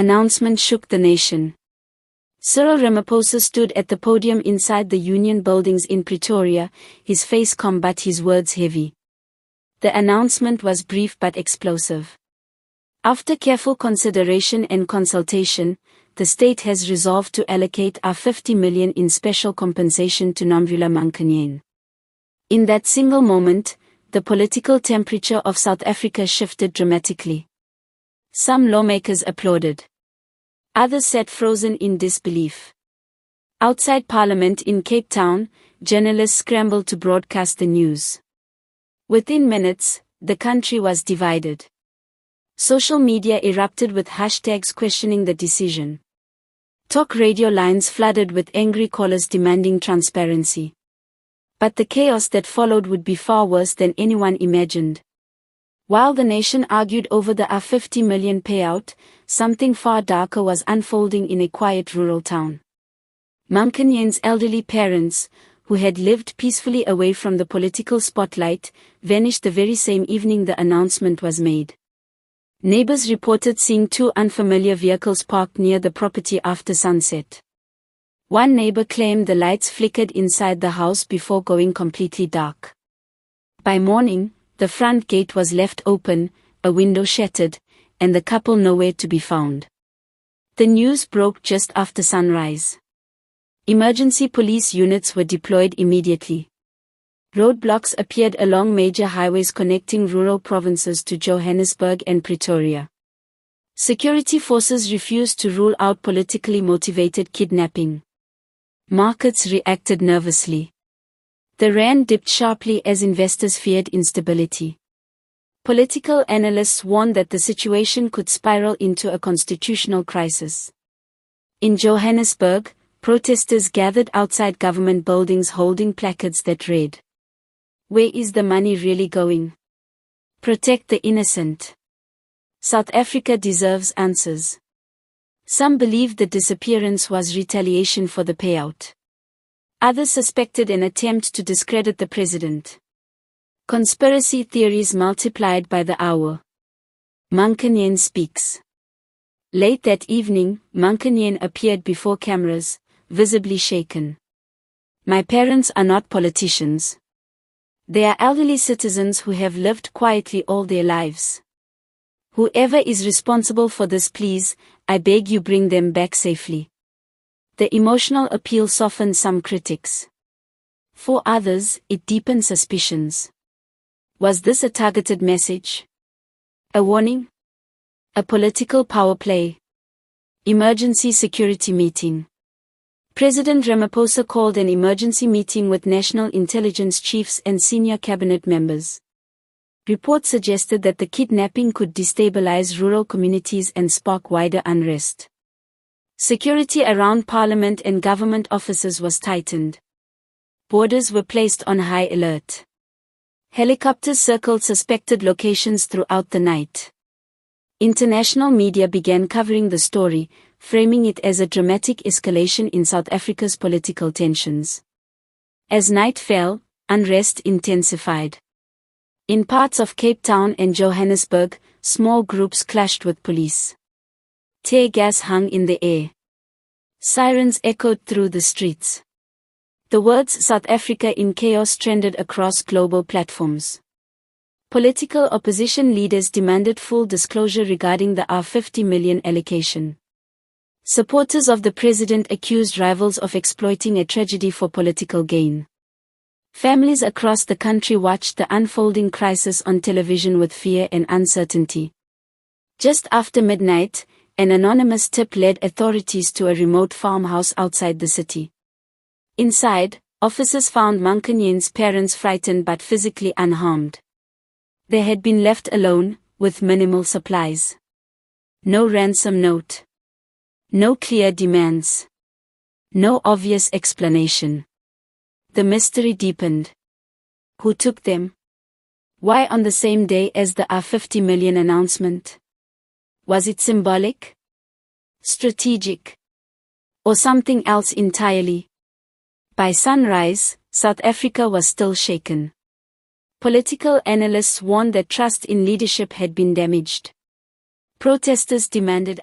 Announcement shook the nation. Cyril Ramaphosa stood at the podium inside the Union buildings in Pretoria, his face calm but his words heavy. The announcement was brief but explosive. After careful consideration and consultation, the state has resolved to allocate 50 million in special compensation to Nomvula Monkonyane. In that single moment, the political temperature of South Africa shifted dramatically. Some lawmakers applauded. Others sat frozen in disbelief. Outside Parliament in Cape Town, journalists scrambled to broadcast the news. Within minutes, the country was divided. Social media erupted with hashtags questioning the decision. Talk radio lines flooded with angry callers demanding transparency. But the chaos that followed would be far worse than anyone imagined. While the nation argued over the 50 million payout, something far darker was unfolding in a quiet rural town. Monkonyane's elderly parents, who had lived peacefully away from the political spotlight, vanished the very same evening the announcement was made. Neighbors reported seeing two unfamiliar vehicles parked near the property after sunset. One neighbor claimed the lights flickered inside the house before going completely dark. By morning, the front gate was left open, a window shattered, and the couple nowhere to be found. The news broke just after sunrise. Emergency police units were deployed immediately. Roadblocks appeared along major highways connecting rural provinces to Johannesburg and Pretoria. Security forces refused to rule out politically motivated kidnapping. Markets reacted nervously. The rand dipped sharply as investors feared instability. Political analysts warned that the situation could spiral into a constitutional crisis. In Johannesburg, protesters gathered outside government buildings holding placards that read, "Where is the money really going? Protect the innocent. South Africa deserves answers." Some believed the disappearance was retaliation for the payout. Others suspected an attempt to discredit the president. Conspiracy theories multiplied by the hour. Monkonyane speaks. Late that evening, Monkonyane appeared before cameras, visibly shaken. "My parents are not politicians. They are elderly citizens who have lived quietly all their lives. Whoever is responsible for this, please, I beg you bring them back safely." The emotional appeal softened some critics. For others, it deepened suspicions. Was this a targeted message? A warning? A political power play? Emergency security meeting. President Ramaphosa called an emergency meeting with national intelligence chiefs and senior cabinet members. Reports suggested that the kidnapping could destabilize rural communities and spark wider unrest. Security around parliament and government offices was tightened. Borders were placed on high alert. Helicopters circled suspected locations throughout the night. International media began covering the story, framing it as a dramatic escalation in South Africa's political tensions. As night fell, unrest intensified. In parts of Cape Town and Johannesburg, small groups clashed with police. Tear gas hung in the air. Sirens echoed through the streets. The words "South Africa in chaos" trended across global platforms. Political opposition leaders demanded full disclosure regarding the 50 million allocation. Supporters of the president accused rivals of exploiting a tragedy for political gain. Families across the country watched the unfolding crisis on television with fear and uncertainty. Just after midnight, an anonymous tip led authorities to a remote farmhouse outside the city. Inside, officers found Monkonyane's parents frightened but physically unharmed. They had been left alone, with minimal supplies. No ransom note. No clear demands. No obvious explanation. The mystery deepened. Who took them? Why on the same day as the 50 million announcement? Was it symbolic? Strategic? Or something else entirely? By sunrise, South Africa was still shaken. Political analysts warned that trust in leadership had been damaged. Protesters demanded